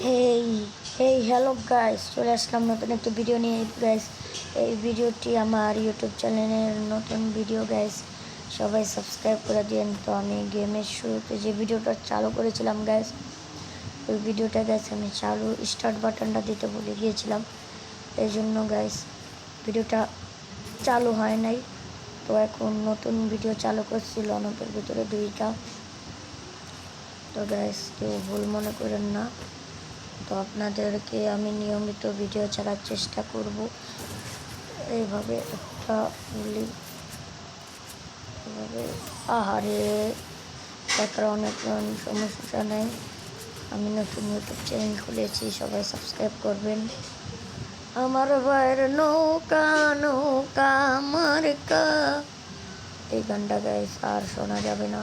এই এই hello guys, চলে আসলাম নতুন একটা ভিডিও নিয়ে গাইস। এই ভিডিওটি আমার ইউটিউব চ্যানেলের নতুন ভিডিও গাইস, সবাই সাবস্ক্রাইব করে দিন। তো আমি গেমের শুরুতে যে ভিডিওটা চালু করেছিলাম গাইস, ওই ভিডিওটা গাইস আমি চালু স্টার্ট বাটনটা দিতে ভুলে গিয়েছিলাম, এই জন্য গাইস ভিডিওটা চালু হয় নাই। তো এখন নতুন ভিডিও চালু করছিল অনেকের ভিতরে দুইটা। তো গাইস কেউ ভুল মনে করেন না। তো আপনাদেরকে আমি নিয়মিত ভিডিও ছাড়ার চেষ্টা করব। এইভাবে একটা বলি, এভাবে আহারে দেখার অনেক সমস্যা নেই। আমি নতুন ইউটিউব চ্যানেল খুলেছি, সবাই সাবস্ক্রাইব করবেন। আমার ভাইয়ের নৌকা নৌকা মার্কা, এই গানটা গাইস আর শোনা যাবে না।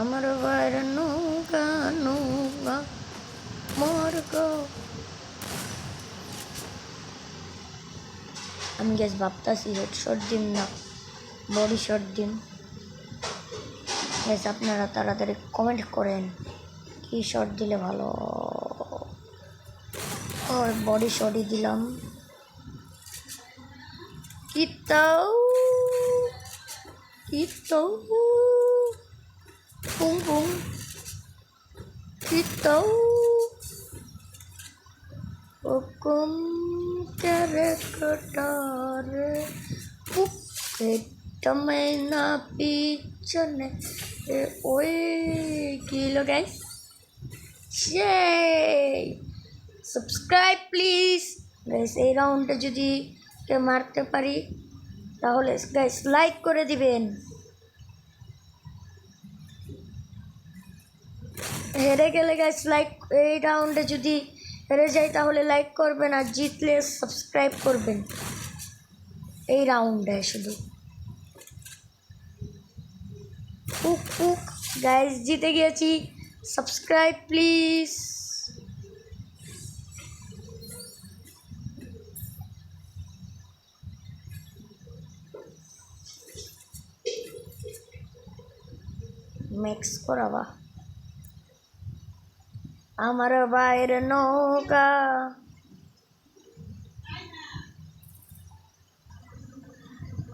আমার ভাইয়ের নৌকা নৌকা মার্কা। আমি গ্যাস ভাবতাছি হেডশট দিন না বডি শট দিন। গ্যাস আপনারা তাড়াতাড়ি কমেন্ট করেন কি শট দিলে ভালো। বডি শটই দিলাম। কিতাও কিতাও পুং পুং কিতাও হুকুম ক্যারেক্টারে টমে না পিছনে। ওই কি হলো গাইস, সাবস্ক্রাইব প্লিজ গাইস। এই রাউন্ডে যদি কে মারতে পারি তাহলে গাইস লাইক করে দিবেন। হেরে গেলে গাইস লাইক, এই রাউন্ডে যদি হেরে যাই তাহলে লাইক করবেন, আর জিতলে সাবস্ক্রাইব করবেন। এই রাউন্ডে শুধু উক উক গাইস, জিতে গিয়েছি। Subscribe please. মিক্স করাবা আমার ভাইয়ের নৌকা।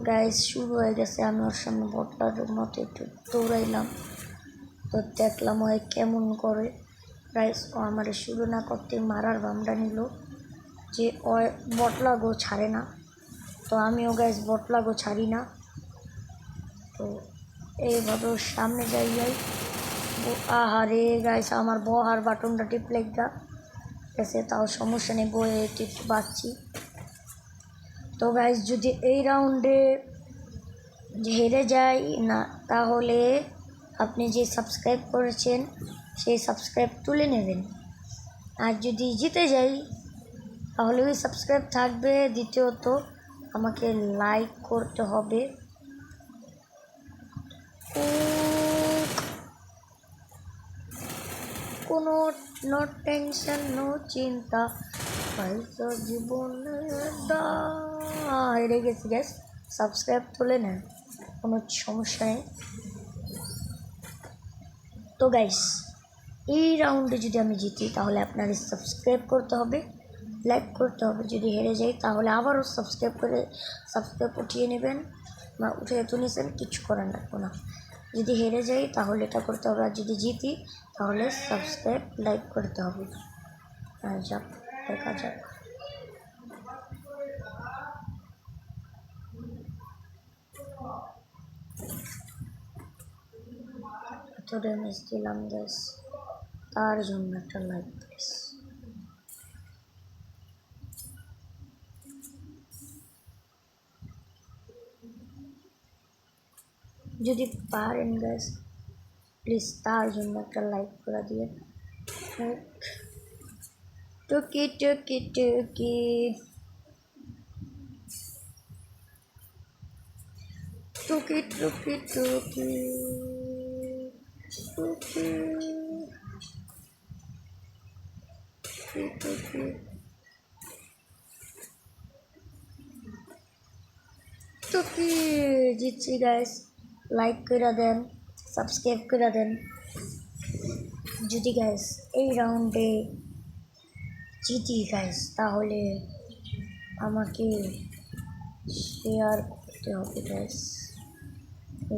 গাইস শুরু হয়ে গেছে। আমি ওর সামনে বটলার মতো একটু দৌড়াইলাম, তো দেখলাম ওই কেমন করে। গাইস ও আমার শুরু না করতে মারার ভামটা নিল যে ও বটলাগো ছাড়ে না। তো আমিও গাইস বটলাগো ছাড়ি না। তো এইভাবে ওর সামনে যাই। আহারে গাইস আমার বহার বাটনটা টিপলে গেছে, তাও সমস্যা নেই, বয়ে টিপ পাচ্ছি। তো গাইস যদি এই রাউন্ডে হেরে যাই না তাহলে আপনি যে সাবস্ক্রাইব করেছেন সেই সাবস্ক্রাইব তুলে নেবেন, আর যদি জিতে যাই তাহলে ওই সাবস্ক্রাইব থাকবে। দ্বিতীয়ত আমাকে লাইক করতে হবে। কোনো নো টেনশন নো চিন্তা, পয়সা জীবনে হেরে গেছি গ্যাস। সাবস্ক্রাইব তুলে নেন, কোনো সমস্যা নেই। তো গাইস এই রাউন্ডে যদি আমি জিতি তাহলে আপনাদের সাবস্ক্রাইব করতে হবে, লাইক করতে হবে। যদি হেরে যাই তাহলে আবারও সাবস্ক্রাইব উঠিয়ে নেবেন, বা উঠে তো নিয়েছেন, কিছু করার লাগবে না। যদি হেরে যাই তাহলে এটা করতে হবে, আর যদি জিতি তাহলে সাবস্ক্রাইব লাইক করতে হবে। যাক দেখা যাক। এত ড্যামেজ দিলাম গ্যাস, তার জন্য একটা লাইক প্লিজ। যদি পারেন গ্যাস প্লিজ তার জন্য একটা লাইক করে দিয়ে। টুকি টুকি টুকি টুকি টুকি টুকি টুকি টুকি। টুকি জিতছি গাইস, লাইক করে দেন, সাবস্ক্রাইব করে দেন। যদি গাইস এই রাউন্ডে জিতি গাইস তাহলে আমাকে শেয়ার করতে হবে গাইস,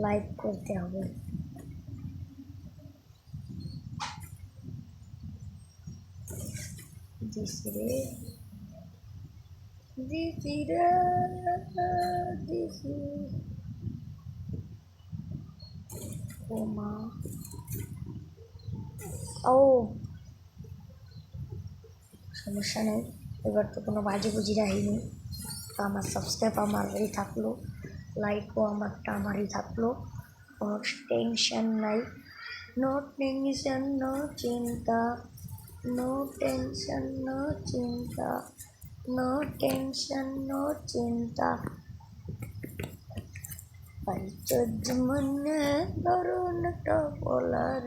লাইক করতে হবে। দিছি রে দিছি রে দিছি ও মা ও সমস্যা নেই, এবার তো কোনো বাজে বুঝি রাখিনি। তো আমার সাবস্ক্রাইব আমারই থাকলো, লাইকও আমারই থাকলো, কোনো টেনশন নাই। নো টেনশন নো চিন্তা, নো টেনশন নো চিন্তা, নো টেনশন নো চিন্তা। পারিচর্য মনে ধরনটা বলার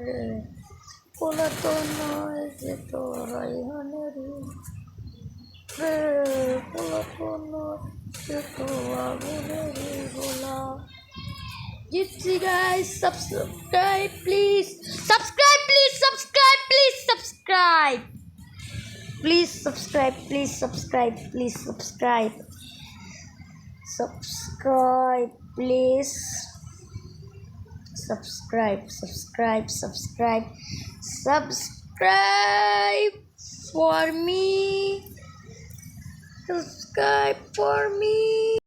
বলা তো নয় যে তোরাই হনের বলা তো নয় যে তো আগুনের বলা। Gypsy guys, subscribe please, subscribe please, subscribe please, subscribe please, subscribe please, subscribe please, subscribe, subscribe please, subscribe, subscribe, subscribe, subscribe for me, subscribe for me.